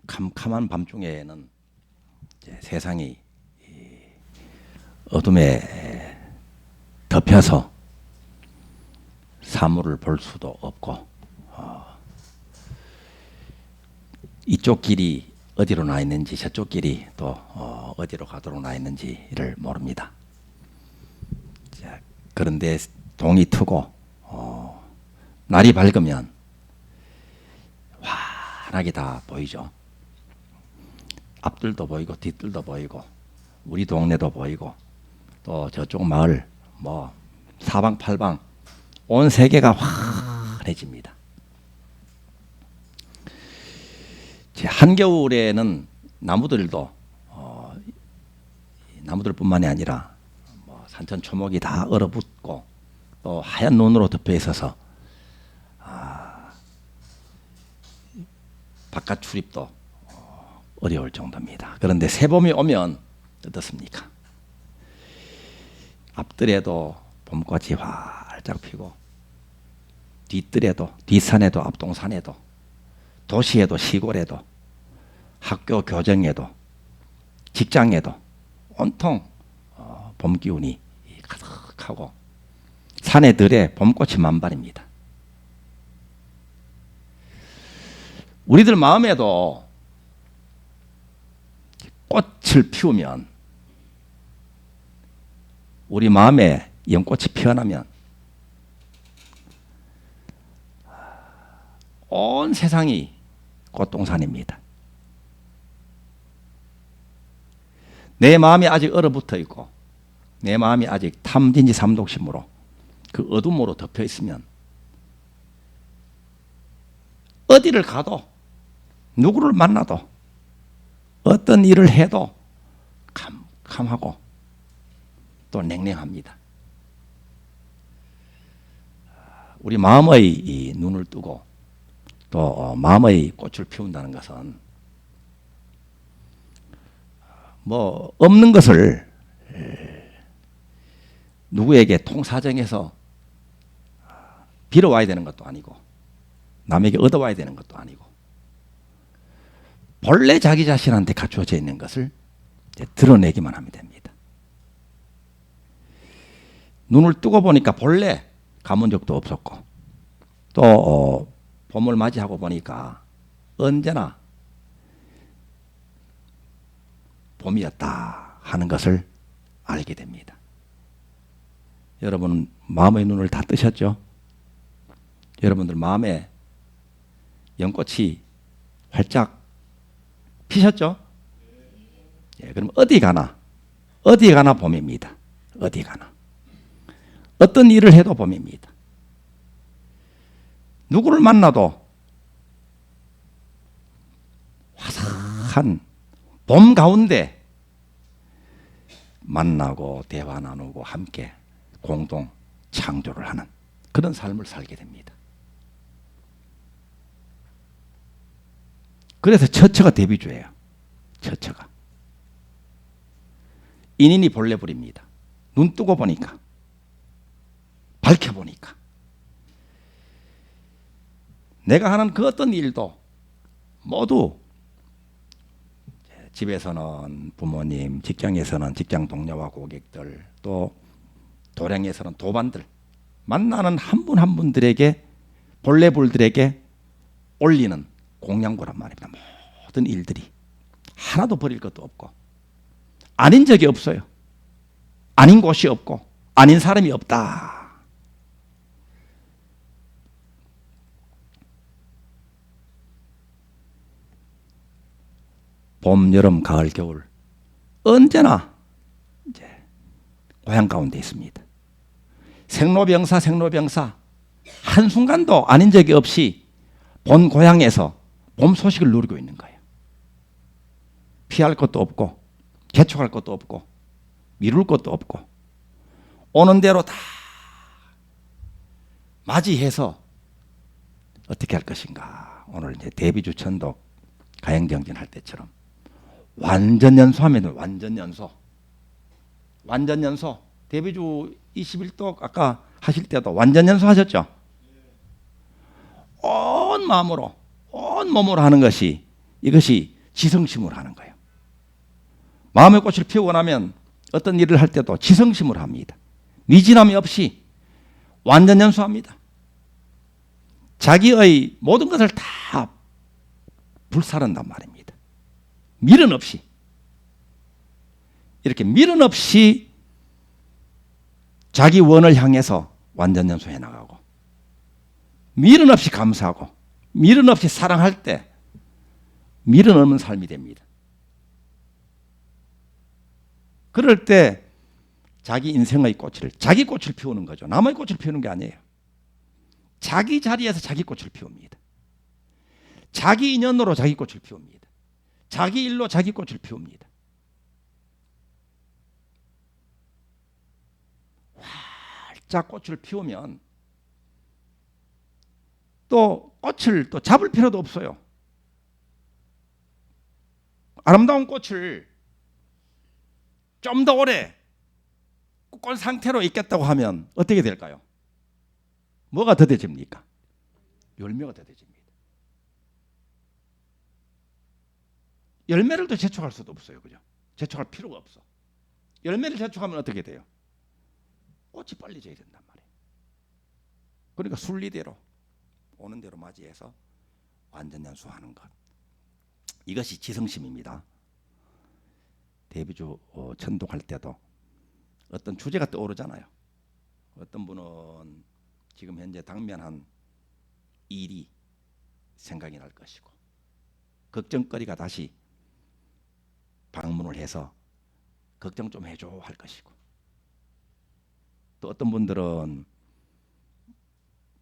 캄캄한 밤중에는 이제 세상이 어둠에 덮여서 사물을 볼 수도 없고 이쪽 길이 어디로 나 있는지 저쪽 길이 또 어디로 가도록 나 있는지를 모릅니다. 자, 그런데 동이 트고 날이 밝으면 환하게 다 보이죠. 앞들도 보이고 뒷들도 보이고 우리 동네도 보이고 또 저쪽 마을 뭐 사방팔방 온 세계가 환해집니다. 한겨울에는 나무들도 나무들뿐만이 아니라 뭐 산천초목이 다 얼어붙고 또 하얀 눈으로 덮여 있어서 바깥 출입도 어려울 정도입니다. 그런데 새봄이 오면 어떻습니까? 앞뜰에도 봄꽃이 활짝 피고 뒷뜰에도 뒷산에도 앞동산에도 도시에도 시골에도 학교 교정에도 직장에도 온통 봄 기운이 가득하고 산에 들에 봄꽃이 만발입니다. 우리들 마음에도 꽃을 피우면 우리 마음에 연꽃이 피어나면 온 세상이 꽃동산입니다. 내 마음이 아직 얼어붙어 있고 내 마음이 아직 탐진지 삼독심으로 그 어둠으로 덮여 있으면 어디를 가도 누구를 만나도 어떤 일을 해도 캄캄하고 또 냉랭합니다. 우리 마음의 이 눈을 뜨고 또 마음의 꽃을 피운다는 것은 뭐 없는 것을 누구에게 통사정해서 빌어와야 되는 것도 아니고 남에게 얻어와야 되는 것도 아니고 본래 자기 자신한테 갖추어져 있는 것을 이제 드러내기만 하면 됩니다. 눈을 뜨고 보니까 본래 가문 적도 없었고 또 봄을 맞이하고 보니까 언제나 봄이었다 하는 것을 알게 됩니다. 여러분 마음의 눈을 다 뜨셨죠? 여러분들 마음에 연꽃이 활짝 피셨죠? 예, 그럼 어디 가나 봄입니다. 어디 가나 어떤 일을 해도 봄입니다. 누구를 만나도 화사한 봄 가운데 만나고 대화 나누고 함께 공동 창조를 하는 그런 삶을 살게 됩니다. 그래서 처처가 대비주예요. 처처가. 인인이 본래 불입니다. 눈 뜨고 보니까 밝혀보니까 내가 하는 그 어떤 일도 모두 집에서는 부모님, 직장에서는 직장 동료와 고객들, 또 도량에서는 도반들 만나는 한 분 한 분들에게 본래 불들에게 올리는 공양고란 말입니다. 모든 일들이 하나도 버릴 것도 없고 아닌 적이 없어요. 아닌 곳이 없고 아닌 사람이 없다. 봄, 여름, 가을, 겨울 언제나 이제 고향 가운데 있습니다. 생로병사 한순간도 아닌 적이 없이 본 고향에서 봄 소식을 누리고 있는 거예요. 피할 것도 없고 개척할 것도 없고 미룰 것도 없고 오는 대로 다 맞이해서 어떻게 할 것인가. 오늘 이제 대비주 천독 가행정진 할 때처럼 완전연소하면 완전연소 대비주 21도 아까 하실 때도 완전연소 하셨죠? 온 마음으로 온 몸으로 하는 것이 이것이 지성심으로 하는 거예요. 마음의 꽃을 피우고 나면 어떤 일을 할 때도 지성심으로 합니다. 미진함이 없이 완전 연수합니다. 자기의 모든 것을 다 불사른단 말입니다. 미련 없이. 이렇게 미련 없이 자기 원을 향해서 완전 연수해 나가고, 미련 없이 감사하고, 미련 없이 사랑할 때 미련 없는 삶이 됩니다. 그럴 때 자기 인생의 꽃을, 자기 꽃을 피우는 거죠. 남의 꽃을 피우는 게 아니에요. 자기 자리에서 자기 꽃을 피웁니다. 자기 인연으로 자기 꽃을 피웁니다. 자기 일로 자기 꽃을 피웁니다. 활짝 꽃을 피우면 또 꽃을 또 잡을 필요도 없어요. 아름다운 꽃을 좀 더 오래 꽃 상태로 있겠다고 하면 어떻게 될까요? 뭐가 더뎌집니까? 열매가 더뎌집니다. 열매를 더 재촉할 수도 없어요. 그죠? 재촉할 필요가 없어. 열매를 재촉하면 어떻게 돼요? 꽃이 빨리 져야 된단 말이에요. 그러니까 순리대로 오는 대로 맞이해서 완전 연수하는 것. 이것이 지성심입니다. 대비주 천독할 때도 어떤 주제가 떠오르잖아요. 어떤 분은 지금 현재 당면한 일이 생각이 날 것이고, 걱정거리가 다시 방문을 해서 걱정 좀 해줘 할 것이고, 또 어떤 분들은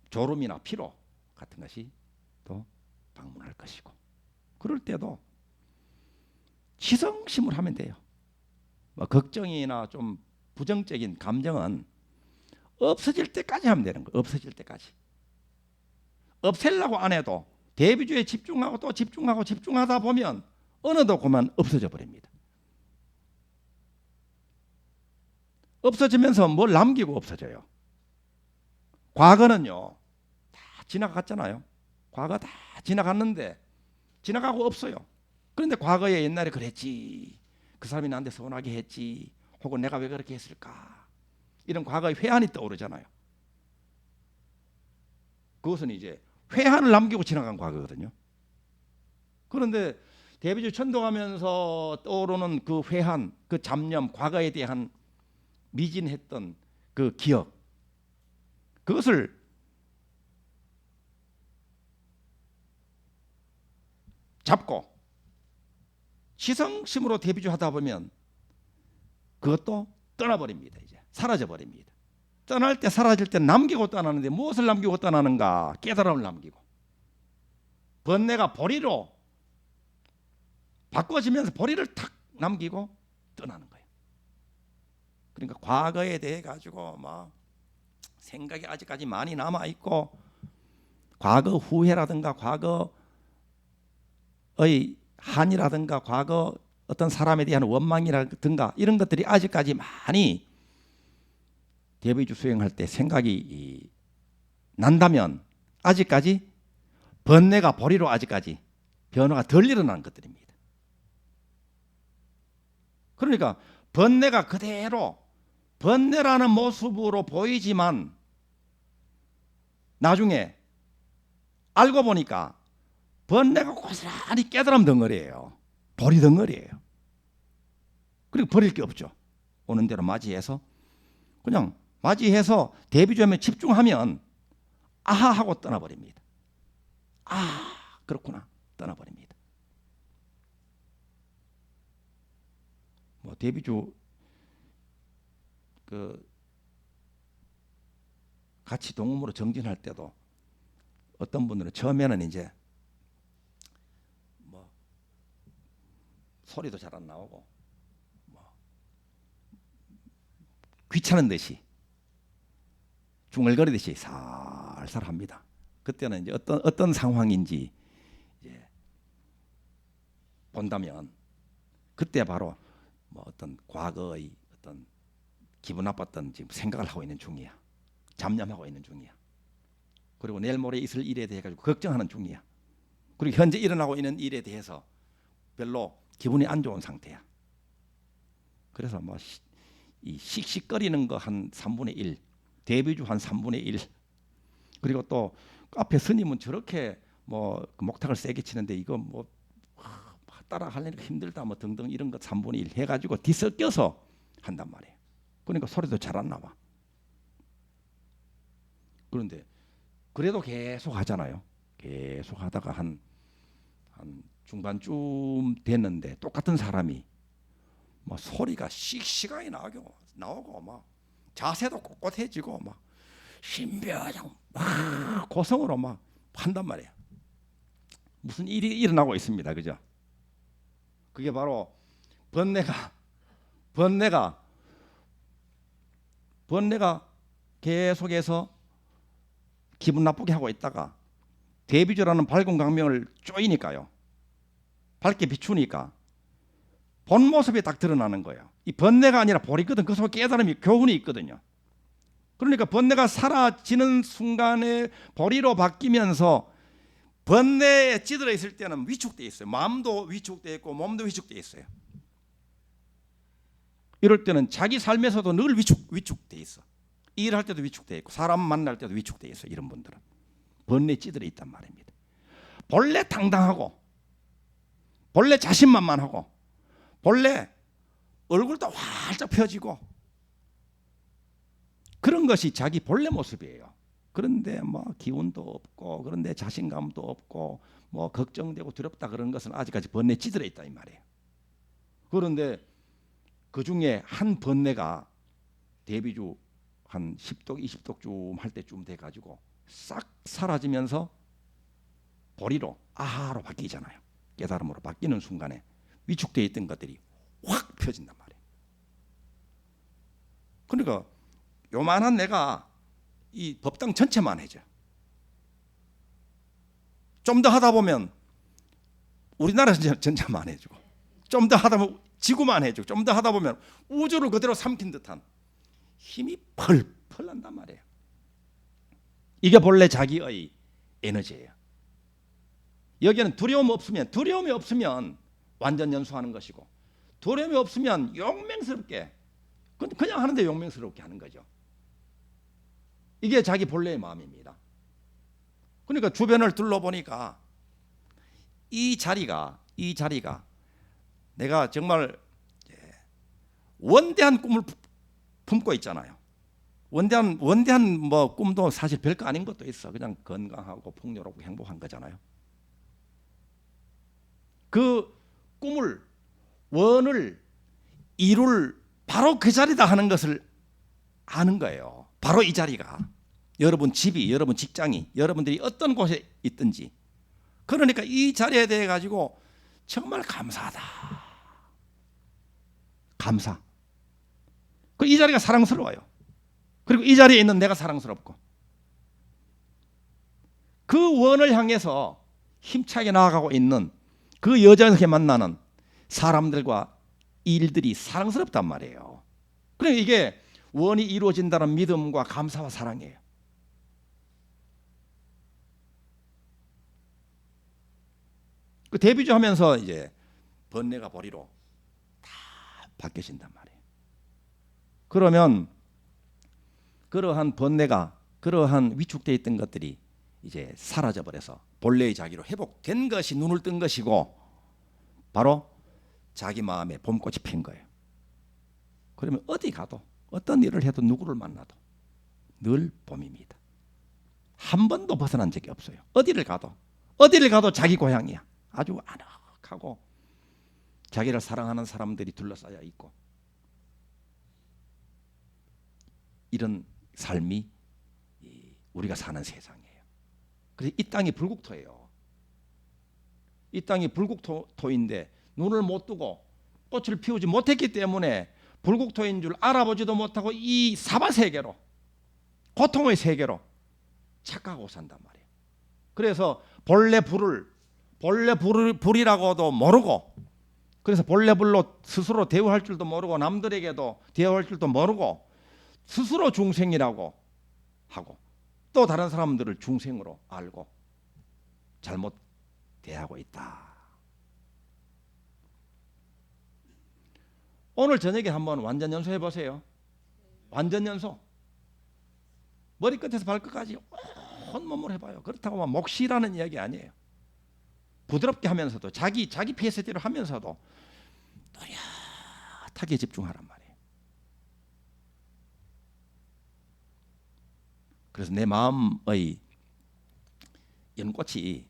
졸음이나 피로 같은 것이 또 방문할 것이고, 그럴 때도 지성심을 하면 돼요. 뭐 걱정이나 좀 부정적인 감정은 없어질 때까지 하면 되는 거예요. 없어질 때까지. 없애려고 안 해도 대비주에 집중하고 또 집중하고 집중하다 보면 어느덧 그만 없어져 버립니다. 없어지면서 뭘 남기고 없어져요. 과거는요, 다 지나갔잖아요. 과거 다 지나갔는데 지나가고 없어요. 그런데 과거에 옛날에 그랬지, 그 사람이 나한테 서운하게 했지, 혹은 내가 왜 그렇게 했을까, 이런 과거의 회한이 떠오르잖아요. 그것은 이제 회한을 남기고 지나간 과거거든요. 그런데 대비주 천도하면서 떠오르는 그 회한, 그 잡념, 과거에 대한 미진했던 그 기억, 그것을 잡고 지성심으로 대비주 하다 보면 그것도 떠나버립니다. 이제 사라져버립니다. 떠날 때, 사라질 때 남기고 떠나는데 무엇을 남기고 떠나는가? 깨달음을 남기고, 번뇌가 보리로 바꿔지면서 보리를 탁 남기고 떠나는 거예요. 그러니까 과거에 대해 가지고 막 생각이 아직까지 많이 남아 있고, 과거 후회라든가 과거의 한이라든가 과거 어떤 사람에 대한 원망이라든가 이런 것들이 아직까지 많이 대비주 수행할 때 생각이 난다면 아직까지 번뇌가 보리로 아직까지 변화가 덜 일어나는 것들입니다. 그러니까 번뇌가 그대로 번뇌라는 모습으로 보이지만 나중에 알고 보니까 번뇌가 고스란히 깨달음 덩어리예요. 보리 덩어리예요. 그리고 버릴 게 없죠. 오는 대로 맞이해서 그냥 맞이해서 대비주에 집중하면 아하 하고 떠나버립니다. 아, 그렇구나. 떠나버립니다. 뭐 대비주 그 같이 동음으로 정진할 때도 어떤 분들은 처음에는 이제 뭐 소리도 잘 안 나오고 뭐 귀찮은 듯이 중얼거리듯이 살살 합니다. 그때는 이제 어떤 상황인지 이제 본다면 그때 바로 뭐 어떤 과거의 어떤 기분 나빴던 지금 생각을 하고 있는 중이야. 잡념하고 있는 중이야. 그리고 내일 모레 있을 일에 대해 가지고 걱정하는 중이야. 그리고 현재 일어나고 있는 일에 대해서 별로 기분이 안 좋은 상태야. 그래서 뭐 이 씩씩거리는 거 한 3분의 1, 대비주 한 3분의 1, 그리고 또 앞에 스님은 저렇게 뭐 목탁을 세게 치는데 이거 뭐 따라 하려니까 힘들다 뭐 등등 이런 거 3분의 1 해가지고 뒤섞여서 한단 말이에요. 그러니까 소리도 잘 안 나와. 그런데 그래도 계속 하잖아요. 계속 하다가 한 중반쯤 됐는데 똑같은 사람이 뭐 소리가 씩씩하게 나오고 막 자세도 꼿꼿해지고 막 신비하장 막 고성으로 막 한단 말이에요. 무슨 일이 일어나고 있습니다. 그죠? 그게 바로 번뇌가 계속해서 기분 나쁘게 하고 있다가 대비조라는 밝은 광명을 쪼이니까요. 밝게 비추니까 본 모습이 딱 드러나는 거예요. 이 번뇌가 아니라 볼이거든. 그 속에 깨달음이 교훈이 있거든요. 그러니까 번뇌가 사라지는 순간에 보리로 바뀌면서 번뇌에 찌들어 있을 때는 위축되어 있어요. 마음도 위축되어 있고 몸도 위축되어 있어요. 이럴 때는 자기 삶에서도 늘 위축되어 있어. 일할 때도 위축되어 있고 사람 만날 때도 위축되어 있어. 이런 분들은 번뇌에 찌들어 있단 말입니다. 본래 당당하고 본래 자신만만하고 본래 얼굴도 활짝 펴지고 그런 것이 자기 본래 모습이에요. 그런데 뭐 기운도 없고 그런데 자신감도 없고 뭐 걱정되고 두렵다 그런 것은 아직까지 번뇌에 찌들어 있다 이 말이에요. 그런데 그 중에 한 번뇌가 대비주 한 10독 20독쯤 할 때쯤 돼가지고 싹 사라지면서 보리로 아하로 바뀌잖아요. 깨달음으로 바뀌는 순간에 위축되어 있던 것들이 확 펴진단 말이에요. 그러니까 요만한 내가 이 법당 전체만 해져. 좀 더 하다 보면 우리나라 전체만 해주고 좀 더 하다 보면 지구만 해주고 좀 더 하다 보면 우주를 그대로 삼킨 듯한 힘이 펄펄 난단 말이에요. 이게 본래 자기의 에너지예요. 여기는 두려움이 없으면 완전 연수하는 것이고 두려움이 없으면 용맹스럽게 그냥 하는데 용맹스럽게 하는 거죠. 이게 자기 본래의 마음입니다. 그러니까 주변을 둘러보니까 이 자리가 내가 정말 원대한 꿈을 품고 있잖아요. 원대한 뭐 꿈도 사실 별거 아닌 것도 있어. 그냥 건강하고 풍요롭고 행복한 거잖아요. 그 꿈을 원을 이룰 바로 그 자리다 하는 것을 아는 거예요. 바로 이 자리가 여러분 집이 여러분 직장이 여러분들이 어떤 곳에 있든지 그러니까 이 자리에 대해 가지고 정말 감사하다. 감사. 이 자리가 사랑스러워요. 그리고 이 자리에 있는 내가 사랑스럽고 그 원을 향해서 힘차게 나아가고 있는 그 여정에 만나는 사람들과 일들이 사랑스럽단 말이에요. 그러니까 이게 원이 이루어진다는 믿음과 감사와 사랑이에요. 그 대비주 하면서 이제 번뇌가 보리로 다 바뀌어진단 말이에요. 그러면 그러한 번뇌가 그러한 위축되어 있던 것들이 이제 사라져 버려서 본래의 자기로 회복된 것이 눈을 뜬 것이고 바로 자기 마음에 봄꽃이 핀 거예요. 그러면 어디 가도 어떤 일을 해도 누구를 만나도 늘 봄입니다. 한 번도 벗어난 적이 없어요. 어디를 가도 자기 고향이야. 아주 아늑하고 자기를 사랑하는 사람들이 둘러싸여 있고 이런 삶이 우리가 사는 세상이에요. 그래서 이 땅이 불국토예요. 이 땅이 불국토인데 눈을 못 뜨고 꽃을 피우지 못했기 때문에 불국토인 줄 알아보지도 못하고 이 사바세계로 고통의 세계로 착각하고 산단 말이에요. 그래서 본래 불이라고도 모르고 그래서 본래 불로 스스로 대우할 줄도 모르고 남들에게도 대우할 줄도 모르고 스스로 중생이라고 하고 또 다른 사람들을 중생으로 알고 잘못 대하고 있다. 오늘 저녁에 한번 완전 연소해 보세요. 완전 연소. 머리끝에서 발끝까지 온몸으로 해봐요. 그렇다고 목 쉬라는 이야기 아니에요. 부드럽게 하면서도 자기 페이스대로 하면서도 또렷하게 집중하란 말이에요. 그래서 내 마음의 연꽃이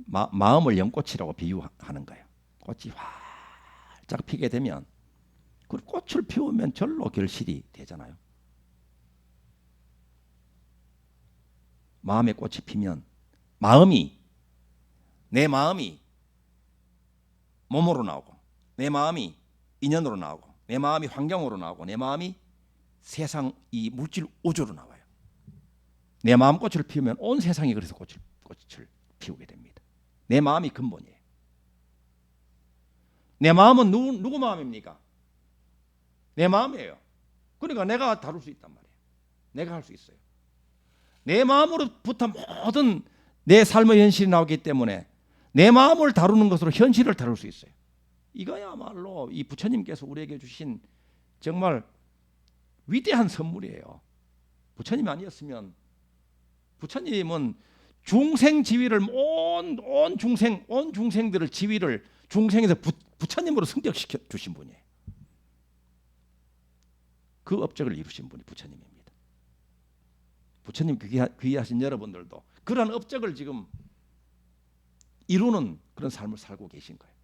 마음을 연꽃이라고 비유하는 거예요. 꽃이 활짝 피게 되면 그 꽃을 피우면 절로 결실이 되잖아요. 마음의 꽃이 피면 내 마음이 몸으로 나오고, 내 마음이 인연으로 나오고, 내 마음이 환경으로 나오고, 내 마음이 세상 이 물질 우주로 나와요. 내 마음 꽃을 피우면 온 세상이 그래서 꽃을 피우게 됩니다. 내 마음이 근본이에요. 내 마음은 누구 마음입니까? 내 마음이에요. 그러니까 내가 다룰 수 있단 말이에요. 내가 할 수 있어요. 내 마음으로부터 모든 내 삶의 현실이 나오기 때문에 내 마음을 다루는 것으로 현실을 다룰 수 있어요. 이거야말로 이 부처님께서 우리에게 주신 정말 위대한 선물이에요. 부처님 아니었으면, 부처님은 중생 지위를 온 중생들을 지위를 중생에서 부처님으로 승격시켜 주신 분이에요. 그 업적을 이루신 분이 부처님입니다. 부처님 귀하신 여러분들도 그런 업적을 지금 이루는 그런 삶을 살고 계신 거예요.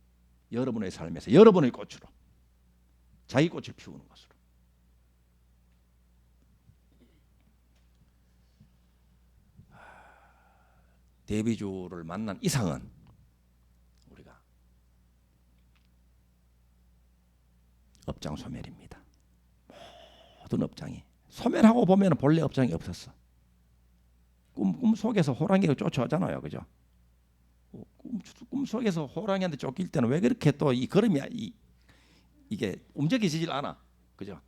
여러분의 삶에서 여러분의 꽃으로, 자기 꽃을 피우는 것으로. 대비주를 만난 이상은 우리가 업장 소멸입니다. 모든 업장이 소멸하고 보면 본래 업장이 없었어. 꿈 속에서 호랑이가 쫓아오잖아요, 그죠? 꿈 속에서 호랑이한테 쫓길 때는 왜 그렇게 또 이 걸음이 이게 움직이질 않아, 그죠?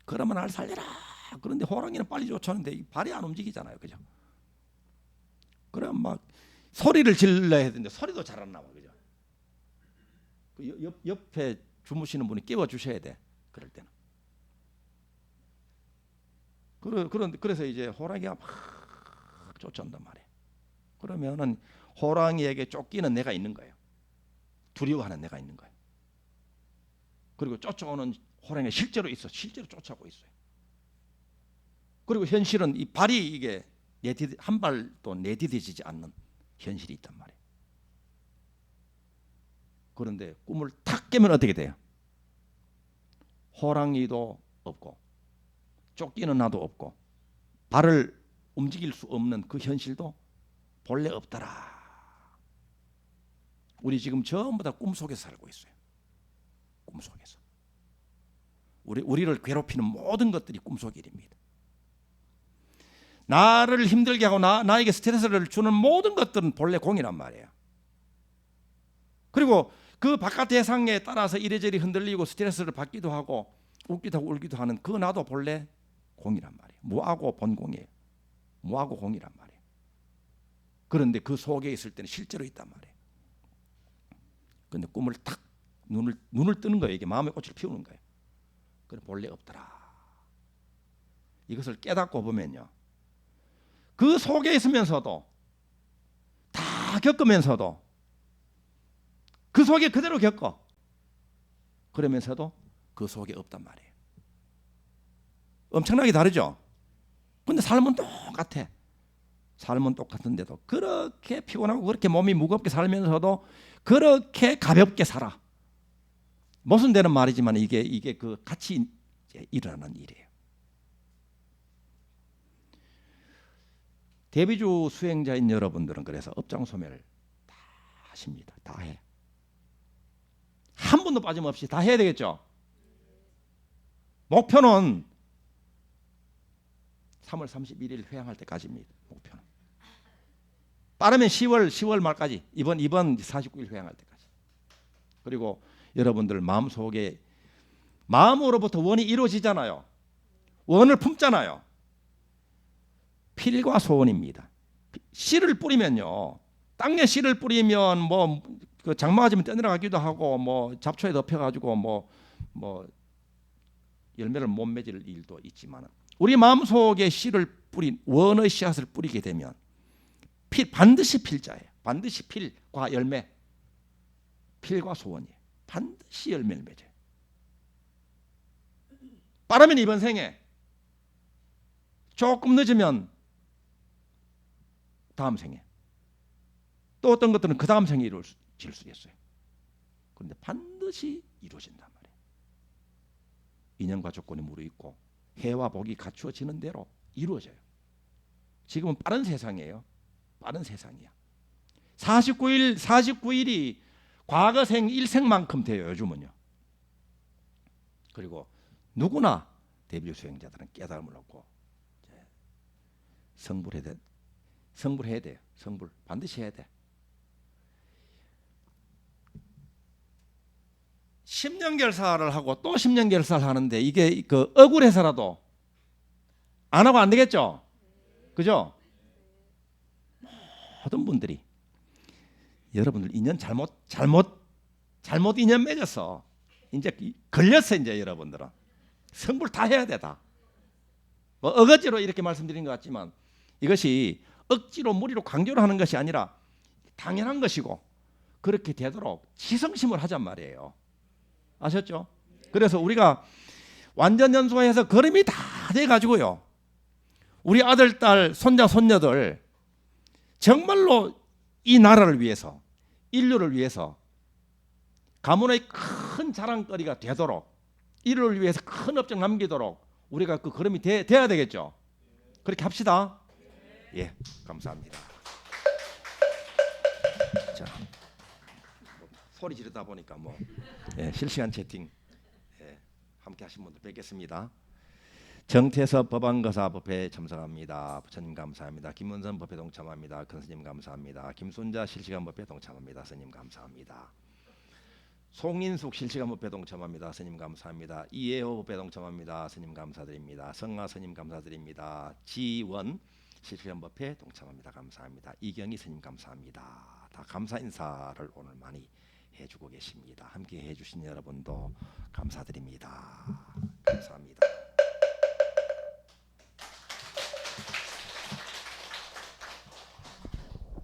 그러면 날 살려라. 그런데 호랑이는 빨리 쫓아오는데 발이 안 움직이잖아요, 그죠? 그럼 막 소리를 질러야 되는데 소리도 잘 안 나와, 그죠? 그 옆에 주무시는 분이 깨워 주셔야 돼, 그럴 때는. 그래서 이제 호랑이가 막 쫓아온단 말이에요. 그러면은 호랑이에게 쫓기는 내가 있는 거예요. 두려워하는 내가 있는 거예요. 그리고 쫓아오는 호랑이가 실제로 있어, 실제로 쫓아오고 있어요. 그리고 현실은 이 발이 이게 한 발도 내디뎌지지 않는 현실이 있단 말이에요. 그런데 꿈을 탁 깨면 어떻게 돼요? 호랑이도 없고 쫓기는 나도 없고 발을 움직일 수 없는 그 현실도 본래 없더라. 우리 지금 전부 다 꿈속에서 살고 있어요. 꿈속에서. 우리를 괴롭히는 모든 것들이 꿈속 일입니다. 나를 힘들게 하고 나에게 스트레스를 주는 모든 것들은 본래 공이란 말이에요. 그리고 그 바깥 대상에 따라서 이래저래 흔들리고 스트레스를 받기도 하고 웃기도 하고 울기도 하는 그 나도 본래 공이란 말이에요. 무하고 본공이에요. 무하고 공이란 말이에요. 그런데 그 속에 있을 때는 실제로 있단 말이에요. 그런데 꿈을 탁 눈을 뜨는 거예요. 이게 마음의 꽃을 피우는 거예요. 그래 본래 없더라. 이것을 깨닫고 보면요. 그 속에 있으면서도 다 겪으면서도 그 속에 그대로 겪어. 그러면서도 그 속에 없단 말이에요. 엄청나게 다르죠? 근데 삶은 똑같아. 삶은 똑같은데도 그렇게 피곤하고 그렇게 몸이 무겁게 살면서도 그렇게 가볍게 살아. 모순되는 말이지만 이게 그 같이 일어나는 일이에요. 대비주 수행자인 여러분들은 그래서 업장 소멸을 다 하십니다. 다 해. 한 번도 빠짐없이 다 해야 되겠죠. 목표는 3월 31일 회항할 때까지입니다. 목표는. 빠르면 10월 말까지 이번 49일 회항할 때까지. 그리고 여러분들 마음속에 마음으로부터 원이 이루어지잖아요. 원을 품잖아요. 필과 소원입니다. 씨를 뿌리면요. 땅에 씨를 뿌리면 뭐 그 장마가 지면 떠내려가기도 하고 뭐 잡초에 덮여가지고 뭐 열매를 못 맺을 일도 있지만 우리 마음속에 씨를 뿌린 원의 씨앗을 뿌리게 되면 반드시 필자예요. 반드시 필과 열매, 필과 소원이에요. 반드시 열매를 맺어요. 빠르면 이번 생에, 조금 늦으면 다음 생에, 또 어떤 것들은 그 다음 생에 이루어질 수 있어요. 그런데 반드시 이루어진단 말이에요. 인연과 조건이 무르익고 해와 복이 갖추어지는 대로 이루어져요. 지금은 빠른 세상이에요. 빠른 세상이야. 49일이 과거생 1생만큼 돼요. 요즘은요. 그리고 누구나 대비 수행자들은 깨달음을 얻고 성불해야 돼요. 성불 반드시 해야 돼. 10년 결사를 하고 또 10년 결사를 하는데 이게 그 억울해서라도 안 하고 안 되겠죠? 그죠? 모든 분들이 여러분들 인연 잘못 인연 맺었어. 이제 걸렸어. 이제 여러분들은 성불 다 해야 되다. 뭐 어거지로 이렇게 말씀드린 것 같지만 이것이 억지로 무리로 강조로 하는 것이 아니라 당연한 것이고 그렇게 되도록 지성심을 하잔 말이에요. 아셨죠? 그래서 우리가 완전연수해서 걸음이 다 돼가지고요. 우리 아들, 딸, 손자, 손녀들 정말로 이 나라를 위해서, 인류를 위해서 가문의 큰 자랑거리가 되도록, 인류를 위해서 큰 업적 남기도록 우리가 그 걸음이 돼야 되겠죠. 그렇게 합시다. 예, 감사합니다. 자, 소리 지르다 보니까 실시간 채팅 함께 하신 분들 뵙겠습니다. 정태섭 법안거사 법회에 참석합니다. 부처님 감사합니다. 김문선 법회 동참합니다. 큰 스님 감사합니다. 김순자 실시간 법회 동참합니다. 스님 감사합니다. 송인숙 실시간 법회 동참합니다. 스님 감사합니다. 이예호 법회 동참합니다. 스님 감사드립니다. 성아 스님 감사드립니다. 지원 실시간 법회 동참합니다. 감사합니다. 이경희 스님 감사합니다. 다 감사 인사를 오늘 많이 해주고 계십니다. 함께 해주신 여러분도 감사드립니다. 감사합니다.